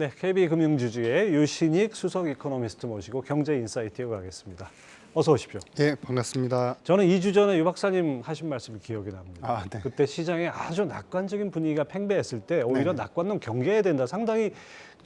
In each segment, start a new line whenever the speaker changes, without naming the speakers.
네, KB금융주주의 유신익 수석 이코노미스트 모시고 경제인사이트 이어가겠습니다. 어서 오십시오.
네, 반갑습니다.
저는 2주 전에 유 박사님 하신 말씀이 기억이 납니다.
아, 네.
그때 시장에 아주 낙관적인 분위기가 팽배했을 때 오히려
네.
낙관론 경계해야 된다. 상당히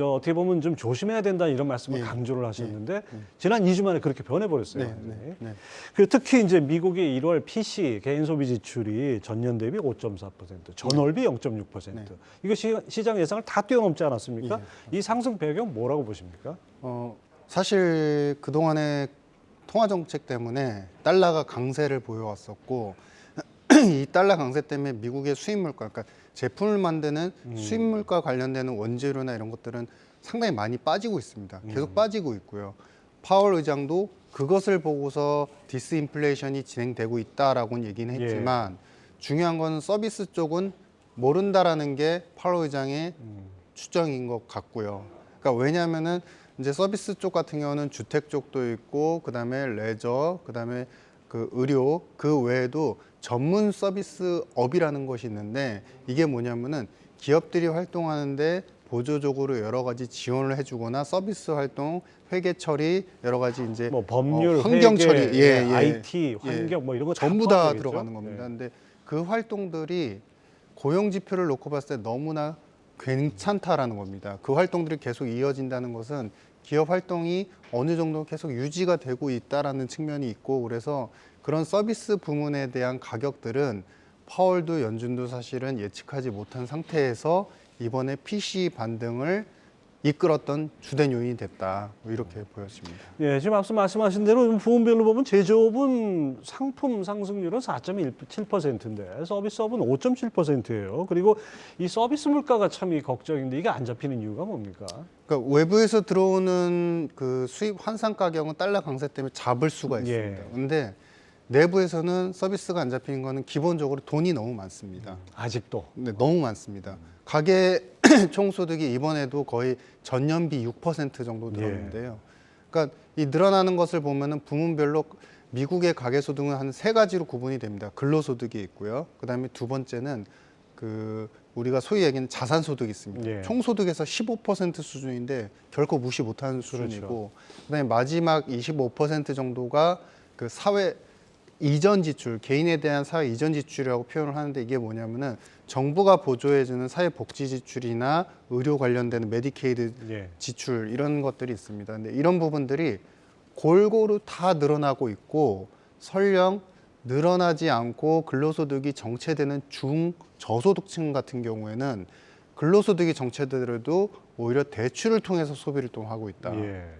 어떻게 보면 좀 조심해야 된다 이런 말씀을
예.
강조를 하셨는데 지난 2주 만에 그렇게 변해버렸어요.
네.
그리고 특히 이제 미국의 1월 PC 개인 소비 지출이 전년 대비 5.4%, 전월비 0.6%.
네.
이거 시장 예상을 다 뛰어넘지 않았습니까?
예.
이 상승 배경 뭐라고 보십니까?
사실 그동안의 통화 정책 때문에 달러가 강세를 보여왔었고 이 달러 강세 때문에 미국의 수입 물가, 그러니까 제품을 만드는 수입 물가 관련되는 원재료나 이런 것들은 상당히 많이 빠지고 있습니다. 계속 빠지고 있고요. 파월 의장도 그것을 보고서 디스인플레이션이 진행되고 있다라고는 얘기는 했지만 중요한 건 서비스 쪽은 모른다라는 게 파월 의장의 추정인 것 같고요. 그러니까 왜냐하면은 이제 서비스 쪽 같은 경우는 주택 쪽도 있고 그다음에 레저, 그다음에 그 의료, 그 외에도 전문 서비스 업이라는 것이 있는데 이게 뭐냐면은 기업들이 활동하는데 보조적으로 여러 가지 지원을 해주거나 서비스 활동, 회계 처리, 여러 가지 이제
뭐 법률,
환경
회계,
처리,
IT, 환경 뭐 이런 거
전부 다
포함되겠죠?
들어가는 겁니다. 근데 그 활동들이 고용 지표를 놓고 봤을 때 너무나 괜찮다라는 겁니다. 그 활동들이 계속 이어진다는 것은 기업 활동이 어느 정도 계속 유지가 되고 있다라는 측면이 있고 그래서 그런 서비스 부문에 대한 가격들은 파월도 연준도 사실은 예측하지 못한 상태에서 이번에 PC 반등을 이끌었던 주된 요인이 됐다. 뭐 이렇게 보여집니다.
예, 지금 앞서 말씀하신 대로 부문별로 보면 제조업은 상품 상승률은 4.17%인데 서비스업은 5.7%예요. 그리고 이 서비스 물가가 참 이 걱정인데 이게 안 잡히는 이유가 뭡니까?
그러니까 외부에서 들어오는 그 수입 환산 가격은 달러 강세 때문에 잡을 수가 있습니다. 근데 내부에서는 서비스가 안 잡히는 거는 기본적으로 돈이 너무 많습니다.
아직도.
네, 너무 많습니다. 가계 총소득이 이번에도 거의 전년비 6% 정도 늘었는데요. 그러니까 이 늘어나는 것을 보면은 부문별로 미국의 가계 소득은 한 세 가지로 구분이 됩니다. 근로소득이 있고요. 그다음에 두 번째는 그 우리가 소위 얘기하는 자산소득이 있습니다. 총소득에서 15% 수준인데 결코 무시 못하는 수준이고, 그다음에 마지막 25% 정도가 그 사회 이전 지출, 개인에 대한 사회 이전 지출이라고 표현을 하는데 이게 뭐냐면은 정부가 보조해주는 사회복지 지출이나 의료 관련되는 메디케이드 지출 이런 것들이 있습니다. 근데 이런 부분들이 골고루 다 늘어나고 있고 설령 늘어나지 않고 근로소득이 정체되는 중저소득층 같은 경우에는 근로소득이 정체되더라도 오히려 대출을 통해서 소비를 또 하고 있다.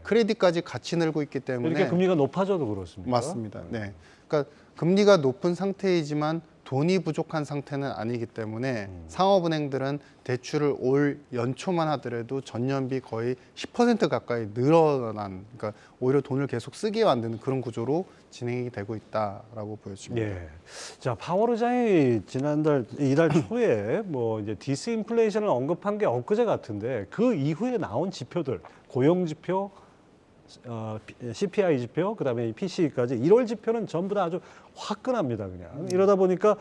크레딧까지 같이 늘고 있기 때문에
이렇게 금리가 높아져도 그렇습니까?
맞습니다. 네. 그러니까 금리가 높은 상태이지만 돈이 부족한 상태는 아니기 때문에 상업은행들은 대출을 올 연초만 하더라도 전년비 거의 10% 가까이 늘어난, 그러니까 오히려 돈을 계속 쓰게 만드는 그런 구조로 진행이 되고 있다라고 보여집니다.
자, 파월 의장이 이달 초에 뭐 이제 디스인플레이션을 언급한 게 엊그제 같은데 그 이후에 나온 지표들, 고용 지표, CPI 지표, 그다음에 PC까지 1월 지표는 전부 다 아주 화끈합니다. 그냥 이러다 보니까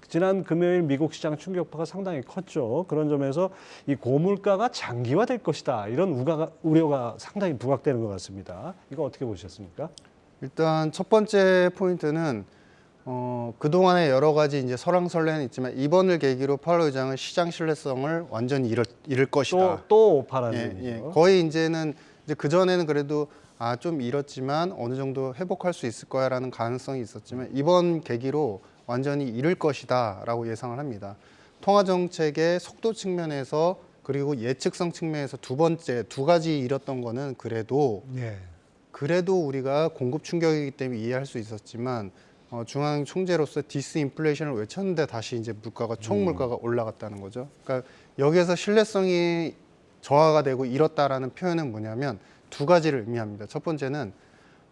지난 금요일 미국 시장 충격파가 상당히 컸죠. 그런 점에서 이 고물가가 장기화될 것이다 이런 우려가 상당히 부각되는 것 같습니다. 이거 어떻게 보셨습니까?
일단 첫 번째 포인트는 그동안에 여러 가지 이제 설왕설래는 있지만 이번을 계기로 파월 의장은 시장 신뢰성을 완전히 잃을 것이다.
또 오파라는
거의 이제는 이제 그 전에는 그래도 좀 잃었지만 어느 정도 회복할 수 있을 거야라는 가능성이 있었지만 이번 계기로 완전히 잃을 것이다라고 예상을 합니다. 통화 정책의 속도 측면에서 그리고 예측성 측면에서 두 가지 잃었던 거는 그래도 우리가 공급 충격이기 때문에 이해할 수 있었지만 중앙 총재로서 디스인플레이션을 외쳤는데 다시 이제 총 물가가 올라갔다는 거죠. 그러니까 여기에서 신뢰성이 저하가 되고 잃었다라는 표현은 뭐냐면 두 가지를 의미합니다. 첫 번째는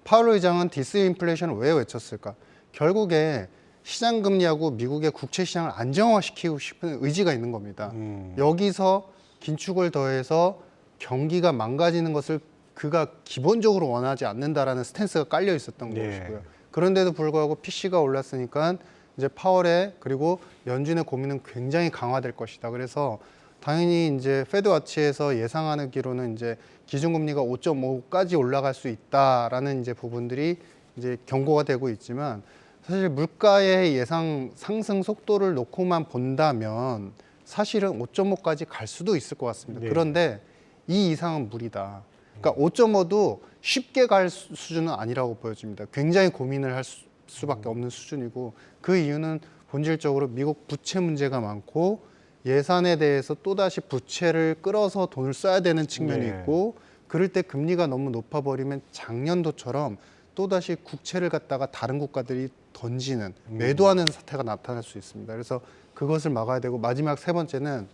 파월 의장은 디스인플레이션을 왜 외쳤을까? 결국에 시장 금리하고 미국의 국채 시장을 안정화시키고 싶은 의지가 있는 겁니다. 여기서 긴축을 더해서 경기가 망가지는 것을 그가 기본적으로 원하지 않는다라는 스탠스가 깔려 있었던 것이고요. 그런데도 불구하고 PC가 올랐으니까 이제 파월의 그리고 연준의 고민은 굉장히 강화될 것이다. 그래서 당연히 이제 페드와치에서 예상하기로는 이제 기준금리가 5.5까지 올라갈 수 있다라는 이제 부분들이 이제 경고가 되고 있지만 사실 물가의 예상 상승 속도를 놓고만 본다면 사실은 5.5까지 갈 수도 있을 것 같습니다.
네.
그런데 이 이상은 무리다. 그러니까 5.5도 쉽게 갈 수준은 아니라고 보여집니다. 굉장히 고민을 할 수밖에 없는 수준이고 그 이유는 본질적으로 미국 부채 문제가 많고 예산에 대해서 또다시 부채를 끌어서 돈을 써야 되는 측면이
네.
있고 그럴 때 금리가 너무 높아버리면 작년도처럼 또다시 국채를 갖다가 다른 국가들이 던지는 매도하는 사태가 나타날 수 있습니다. 그래서 그것을 막아야 되고 마지막 세 번째는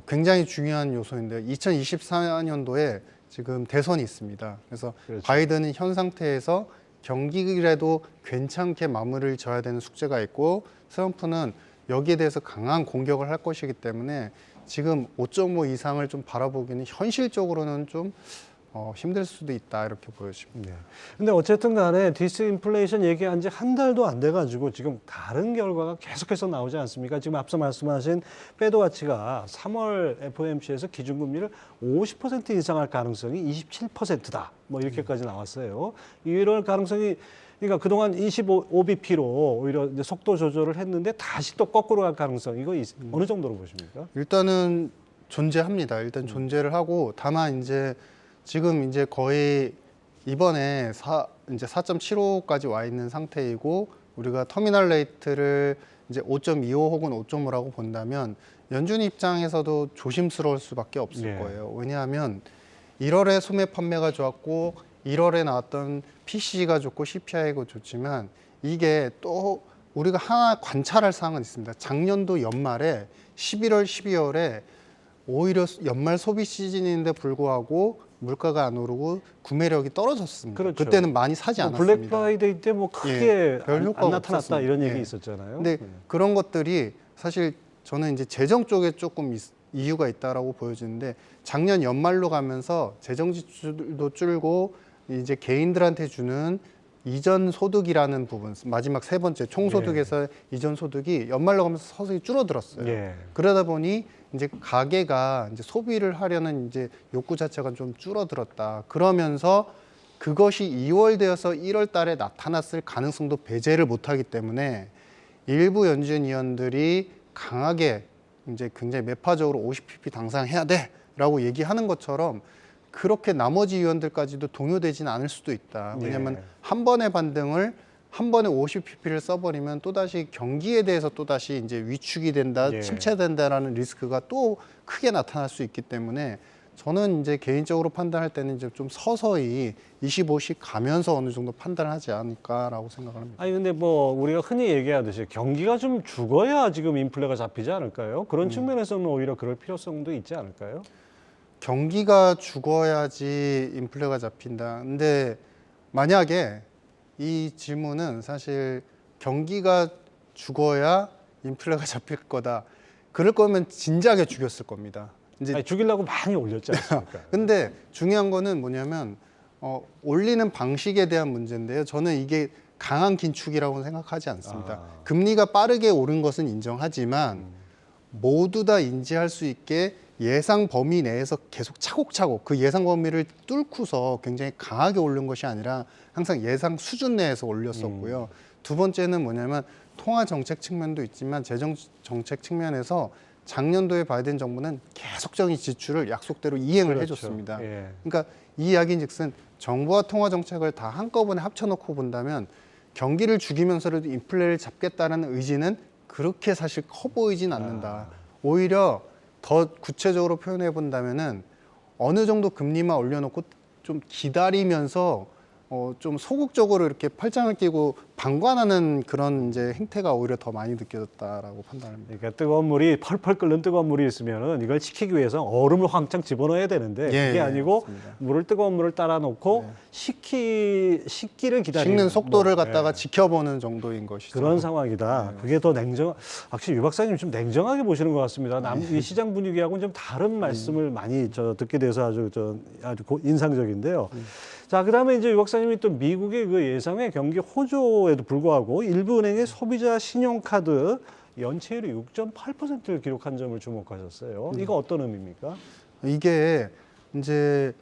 굉장히 중요한 요소인데요. 2024년도에 지금 대선이 있습니다. 그래서
그렇죠.
바이든은 현 상태에서 경기라도 괜찮게 마무리를 져야 되는 숙제가 있고 트럼프는 여기에 대해서 강한 공격을 할 것이기 때문에 지금 5.5 이상을 좀 바라보기는 현실적으로는 좀 힘들 수도 있다 이렇게 보여집니다.
네. 근데 어쨌든 간에 디스인플레이션 얘기한 지 한 달도 안 돼가지고 지금 다른 결과가 계속해서 나오지 않습니까? 지금 앞서 말씀하신 페드와치가 3월 FOMC에서 기준금리를 50% 인상할 가능성이 27%다. 뭐 이렇게까지 나왔어요. 이럴 가능성이 그러니까 그동안 25bp로 오히려 이제 속도 조절을 했는데 다시 또 거꾸로 갈 가능성 이거 어느 정도로 보십니까?
일단은 존재합니다. 일단 존재를 하고 다만 이제 지금 이제 거의 이번에 이제 4.75까지 와 있는 상태이고 우리가 터미널 레이트를 이제 5.25 혹은 5.5라고 본다면 연준 입장에서도 조심스러울 수밖에 없을
네.
거예요. 왜냐하면 1월에 소매 판매가 좋았고 1월에 나왔던 PC가 좋고 CPI가 좋지만 이게 또 우리가 하나 관찰할 사항은 있습니다. 작년도 연말에 11월, 12월에 오히려 연말 소비 시즌인데 불구하고 물가가 안 오르고 구매력이 떨어졌습니다.
그렇죠.
그때는 많이 사지
뭐
않았습니다.
블랙 프라이데이 때 뭐 크게
예, 별
안
효과가
나타났다
없었습니다.
이런 얘기
예.
있었잖아요.
근데
네.
그런 것들이 사실 저는 이제 재정 쪽에 조금 이유가 있다라고 보여지는데 작년 연말로 가면서 재정 지출도 줄고 이제 개인들한테 주는 이전 소득이라는 부분 마지막 세 번째 총소득에서 이전 소득이 연말로 가면서 서서히 줄어들었어요.
예.
그러다 보니 이제 가계가 이제 소비를 하려는 이제 욕구 자체가 좀 줄어들었다. 그러면서 그것이 2월 되어서 1월 달에 나타났을 가능성도 배제를 못하기 때문에 일부 연준 위원들이 강하게 이제 굉장히 매파적으로 50pp 당상해야 돼라고 얘기하는 것처럼 그렇게 나머지 위원들까지도 동요되지는 않을 수도 있다. 왜냐하면
네.
한 번의 반등을 한 번에 50pp를 써버리면 또다시 경기에 대해서 또다시 이제 위축이 된다,
예.
침체된다라는 리스크가 또 크게 나타날 수 있기 때문에 저는 이제 개인적으로 판단할 때는 이제 좀 서서히 25씩 가면서 어느 정도 판단하지 않을까라고 생각합니다.
아니 근데 뭐 우리가 흔히 얘기하듯이 경기가 좀 죽어야 지금 인플레가 잡히지 않을까요? 그런 측면에서는 오히려 그럴 필요성도 있지 않을까요?
경기가 죽어야지 인플레가 잡힌다. 근데 만약에 이 질문은 사실 경기가 죽어야 인플레가 잡힐 거다. 그럴 거면 진작에 죽였을 겁니다. 이제
아니, 죽이려고 많이 올렸지 않습니까?
근데 중요한 거는 뭐냐면 올리는 방식에 대한 문제인데요. 저는 이게 강한 긴축이라고 생각하지 않습니다. 금리가 빠르게 오른 것은 인정하지만 모두 다 인지할 수 있게 예상 범위 내에서 계속 차곡차곡 그 예상 범위를 뚫고서 굉장히 강하게 오른 것이 아니라 항상 예상 수준 내에서 올렸었고요. 두 번째는 뭐냐면 통화 정책 측면도 있지만 재정 정책 측면에서 작년도에 바이든 정부는 계속적인 지출을 약속대로 이행을
그렇죠.
해줬습니다.
예.
그러니까 이 이야기인즉슨 정부와 통화 정책을 다 한꺼번에 합쳐놓고 본다면 경기를 죽이면서라도 인플레를 잡겠다는 의지는 그렇게 사실 커 보이진 않는다. 오히려 더 구체적으로 표현해 본다면은 어느 정도 금리만 올려놓고 좀 기다리면서 좀 소극적으로 이렇게 팔짱을 끼고 방관하는 그런 이제 행태가 오히려 더 많이 느껴졌다라고 판단합니다.
그러니까 뜨거운 물이 펄펄 끓는 뜨거운 물이 있으면은 이걸 식히기 위해서 얼음을 황창 집어넣어야 되는데
예,
그게
예,
아니고
맞습니다.
뜨거운 물을 따라 놓고 식기를 기다리는
식는 속도를
뭐,
갖다가
예.
지켜보는 정도인 것이죠.
그런 상황이다. 그게 더 확실히 유 박사님 좀 냉정하게 보시는 것 같습니다. 이 시장 분위기하고는 좀 다른 말씀을 많이 듣게 돼서 아주 인상적인데요. 자, 그다음에 이제 유 박사님이 또 미국의 그 예상의 경기 호조에도 불구하고 일부 은행의 소비자 신용카드 연체율이 6.8%를 기록한 점을 주목하셨어요. 이거 어떤 의미입니까?
이게 이제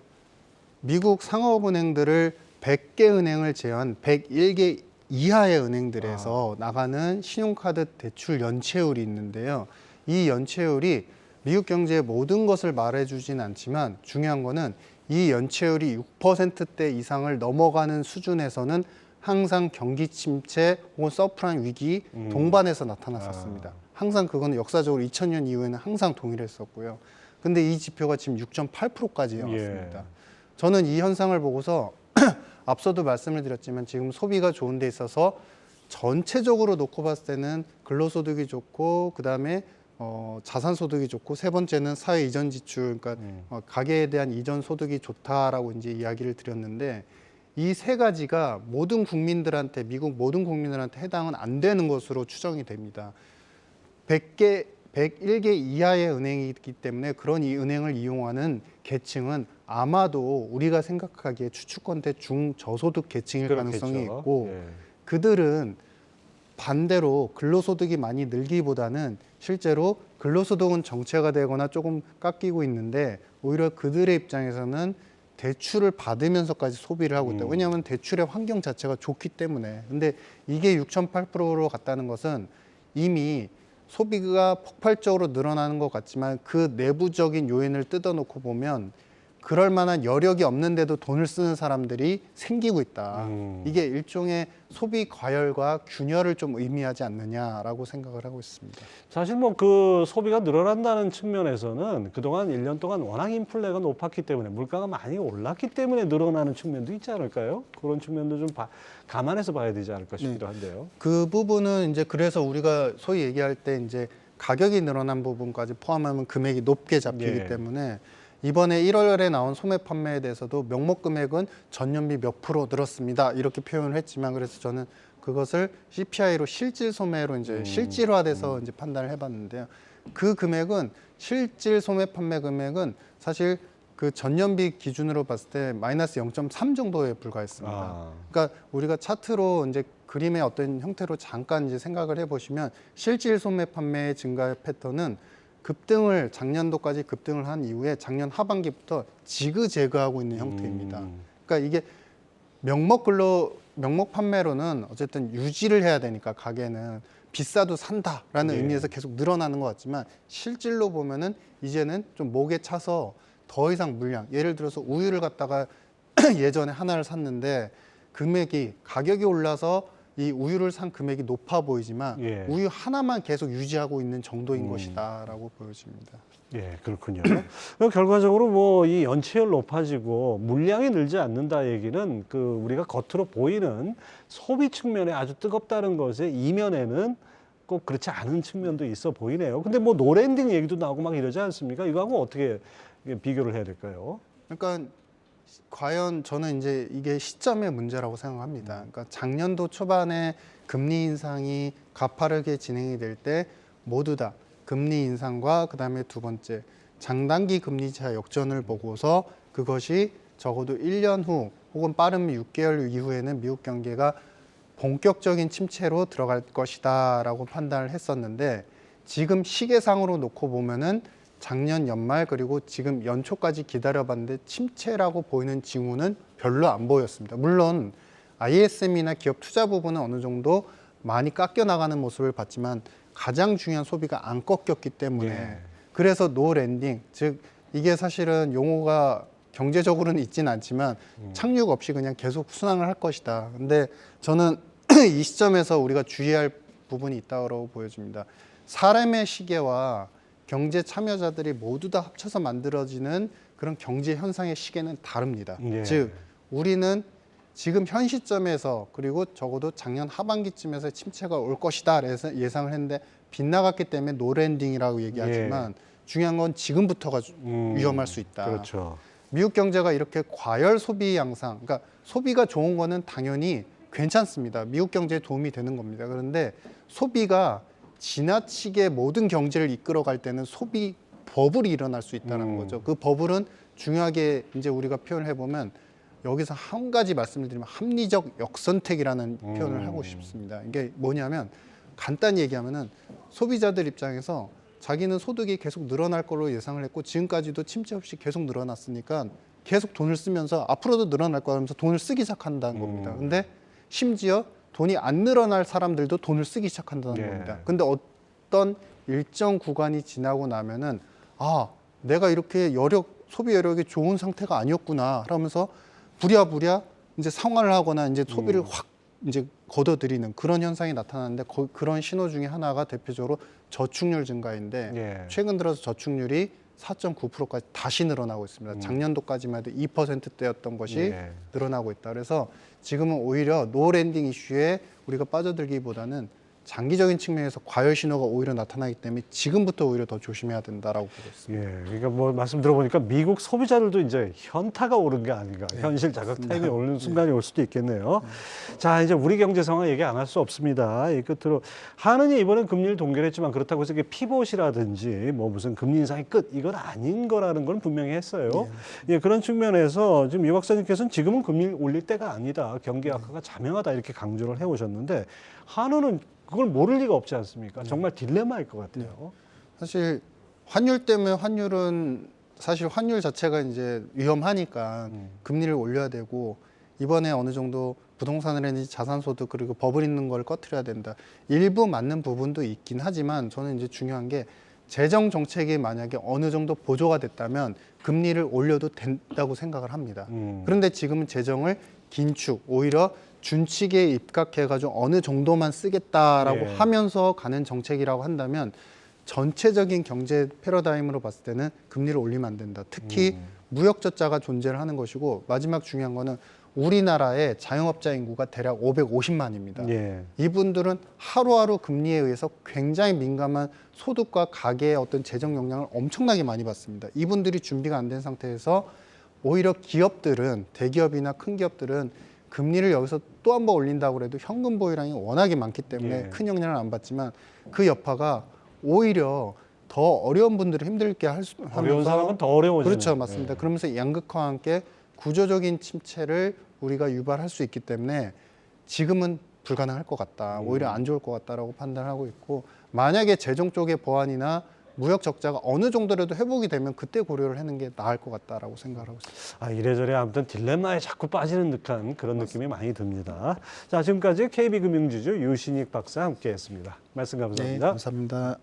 미국 상업은행들을 100개 은행을 제한 101개 이하의 은행들에서 나가는 신용카드 대출 연체율이 있는데요. 이 연체율이 미국 경제의 모든 것을 말해주진 않지만 중요한 거는 이 연체율이 6%대 이상을 넘어가는 수준에서는 항상 경기 침체 혹은 서프라임 위기 동반해서 나타났었습니다. 항상 그거는 역사적으로 2000년 이후에는 항상 동일했었고요. 근데 이 지표가 지금 6.8%까지 나왔습니다.
예.
저는 이 현상을 보고서 앞서도 말씀을 드렸지만 지금 소비가 좋은 데 있어서 전체적으로 놓고 봤을 때는 근로소득이 좋고 그다음에 자산소득이 좋고 세 번째는 사회 이전 지출, 그러니까 가계에 대한 이전 소득이 좋다라고 이제 이야기를 드렸는데 이 세 가지가 모든 국민들한테 미국 모든 국민들한테 해당은 안 되는 것으로 추정이 됩니다. 101개 이하의 은행이기 때문에 그런 이 은행을 이용하는 계층은 아마도 우리가 생각하기에 추측컨대 중저소득 계층일
그렇겠죠.
가능성이 있고
예.
그들은 반대로 근로소득이 많이 늘기보다는 실제로 근로소득은 정체가 되거나 조금 깎이고 있는데 오히려 그들의 입장에서는 대출을 받으면서까지 소비를 하고 있다. 왜냐하면 대출의 환경 자체가 좋기 때문에. 근데 이게 6.8%로 갔다는 것은 이미 소비가 폭발적으로 늘어나는 것 같지만 그 내부적인 요인을 뜯어놓고 보면 그럴 만한 여력이 없는데도 돈을 쓰는 사람들이 생기고 있다. 이게 일종의 소비 과열과 균열을 좀 의미하지 않느냐라고 생각을 하고 있습니다.
사실 뭐 그 소비가 늘어난다는 측면에서는 그동안 1년 동안 워낙 인플레가 높았기 때문에 물가가 많이 올랐기 때문에 늘어나는 측면도 있지 않을까요? 그런 측면도 좀 감안해서 봐야 되지 않을까 싶기도 한데요.
그 부분은 이제 그래서 우리가 소위 얘기할 때 이제 가격이 늘어난 부분까지 포함하면 금액이 높게 잡히기
예.
때문에 이번에 1월에 나온 소매 판매에 대해서도 명목 금액은 전년비 몇 프로 늘었습니다. 이렇게 표현을 했지만 그래서 저는 그것을 CPI로 실질 소매로 이제 실질화돼서 이제 판단을 해봤는데요. 그 금액은 실질 소매 판매 금액은 사실 그 전년비 기준으로 봤을 때 마이너스 0.3 정도에 불과했습니다. 그러니까 우리가 차트로 이제 그림의 어떤 형태로 잠깐 이제 생각을 해보시면 실질 소매 판매의 증가 패턴은 급등을 작년도까지 급등을 한 이후에 작년 하반기부터 지그재그하고 있는 형태입니다. 그러니까 이게 명목 판매로는 어쨌든 유지를 해야 되니까 가게는 비싸도 산다라는
예.
의미에서 계속 늘어나는 것 같지만 실질로 보면은 이제는 좀 목에 차서 더 이상 물량, 예를 들어서 우유를 갖다가 예전에 하나를 샀는데 금액이 가격이 올라서 이 우유를 산 금액이 높아 보이지만
예.
우유 하나만 계속 유지하고 있는 정도인 것이다라고 보여집니다.
예, 그렇군요. 그럼 결과적으로 뭐 이 연체율 높아지고 물량이 늘지 않는다 얘기는 그 우리가 겉으로 보이는 소비 측면에 아주 뜨겁다는 것의 이면에는 꼭 그렇지 않은 측면도 있어 보이네요. 근데 뭐 노랜딩 얘기도 나오고 막 이러지 않습니까? 이거하고 어떻게 비교를 해야 될까요?
그러니까 과연 저는 이제 이게 시점의 문제라고 생각합니다. 그러니까 작년도 초반에 금리 인상이 가파르게 진행이 될 때 모두 다 금리 인상과 그다음에 두 번째 장단기 금리차 역전을 보고서 그것이 적어도 1년 후 혹은 빠르면 6개월 이후에는 미국 경제가 본격적인 침체로 들어갈 것이다라고 판단을 했었는데 지금 시계상으로 놓고 보면은 작년 연말 그리고 지금 연초까지 기다려봤는데 침체라고 보이는 징후는 별로 안 보였습니다. 물론 ISM이나 기업 투자 부분은 어느 정도 많이 깎여 나가는 모습을 봤지만 가장 중요한 소비가 안 꺾였기 때문에
예.
그래서 노 랜딩, 즉 이게 사실은 용어가 경제적으로는 있지는 않지만 착륙 없이 그냥 계속 순항을 할 것이다. 근데 저는 이 시점에서 우리가 주의할 부분이 있다고 보여집니다. 사람의 시계와 경제 참여자들이 모두 다 합쳐서 만들어지는 그런 경제 현상의 시계는 다릅니다.
예.
즉 우리는 지금 현 시점에서 그리고 적어도 작년 하반기쯤에서 침체가 올 것이다 그래서 예상을 했는데 빗나갔기 때문에 노랜딩이라고 얘기하지만 중요한 건 지금부터가 위험할 수 있다.
그렇죠.
미국 경제가 이렇게 과열 소비 양상, 그러니까 소비가 좋은 거는 당연히 괜찮습니다. 미국 경제에 도움이 되는 겁니다. 그런데 소비가 지나치게 모든 경제를 이끌어갈 때는 소비 버블이 일어날 수 있다는 거죠. 그 버블은 중요하게 이제 우리가 표현을 해보면 여기서 한 가지 말씀을 드리면 합리적 역선택이라는 표현을 하고 싶습니다. 이게 뭐냐면 간단히 얘기하면은 소비자들 입장에서 자기는 소득이 계속 늘어날 걸로 예상을 했고 지금까지도 침체 없이 계속 늘어났으니까 계속 돈을 쓰면서 앞으로도 늘어날 거라면서 돈을 쓰기 시작한다는 겁니다. 근데 심지어 돈이 안 늘어날 사람들도 돈을 쓰기 시작한다는
예.
겁니다. 근데 어떤 일정 구간이 지나고 나면은 아, 내가 이렇게 소비 여력이 좋은 상태가 아니었구나 하면서 부랴부랴 이제 상환을 하거나 이제 소비를 확 이제 걷어들이는 그런 현상이 나타나는데 그런 신호 중에 하나가 대표적으로 저축률 증가인데
예.
최근 들어서 저축률이 4.9%까지 다시 늘어나고 있습니다. 작년도까지만 해도 2%대였던 것이
예.
늘어나고 있다. 그래서 지금은 오히려 노랜딩 이슈에 우리가 빠져들기보다는 장기적인 측면에서 과열 신호가 오히려 나타나기 때문에 지금부터 오히려 더 조심해야 된다라고 보고 있습니다.
예, 그러니까 뭐 말씀 들어보니까 미국 소비자들도 이제 현타가 오른 게 아닌가, 현실 자각 타임이 오는 순간이 올 수도 있겠네요. 자, 이제 우리 경제 상황 얘기 안 할 수 없습니다. 이 끝으로 한은이 이번엔 금리를 동결했지만 그렇다고 해서 이게 피봇이라든지 뭐 무슨 금리 인상의 끝 이건 아닌 거라는 건 분명히 했어요. 예, 그런 측면에서 지금 유 박사님께서는 지금은 금리를 올릴 때가 아니다, 경기 악화가 자명하다 이렇게 강조를 해오셨는데 한은은 그걸 모를 리가 없지 않습니까? 정말 딜레마일 것 같아요.
사실 환율 때문에 사실 환율 자체가 이제 위험하니까 금리를 올려야 되고 이번에 어느 정도 부동산이라든지 자산소득 그리고 버블 있는 걸 꺼트려야 된다. 일부 맞는 부분도 있긴 하지만 저는 이제 중요한 게 재정 정책이 만약에 어느 정도 보조가 됐다면 금리를 올려도 된다고 생각을 합니다. 그런데 지금은 재정을 긴축, 오히려 준칙에 입각해가지고 어느 정도만 쓰겠다라고
예.
하면서 가는 정책이라고 한다면 전체적인 경제 패러다임으로 봤을 때는 금리를 올리면 안 된다. 특히 무역 적자가 존재를 하는 것이고 마지막 중요한 거는 우리나라의 자영업자 인구가 대략 550만입니다.
예.
이분들은 하루하루 금리에 의해서 굉장히 민감한 소득과 가계의 어떤 재정 영향을 엄청나게 많이 받습니다. 이분들이 준비가 안 된 상태에서 오히려 기업들은 대기업이나 큰 기업들은 금리를 여기서 또 한 번 올린다고 해도 현금 보유량이 워낙에 많기 때문에
예.
큰 영향을 안 받지만 그 여파가 오히려 더 어려운 분들을 힘들게
어려운 사람은 더 어려워지는.
그렇죠, 맞습니다. 그러면서 양극화와 함께 구조적인 침체를 우리가 유발할 수 있기 때문에 지금은 불가능할 것 같다, 오히려 안 좋을 것 같다라고 판단하고 있고 만약에 재정 쪽의 보완이나 무역 적자가 어느 정도라도 회복이 되면 그때 고려를 하는 게 나을 것 같다라고 생각을 하고 있습니다.
아, 이래저래 아무튼 딜레마에 자꾸 빠지는 듯한 그런 느낌이 많이 듭니다. 자, 지금까지 KB금융지주 유신익 박사 함께했습니다. 말씀
네,
감사합니다.
감사합니다.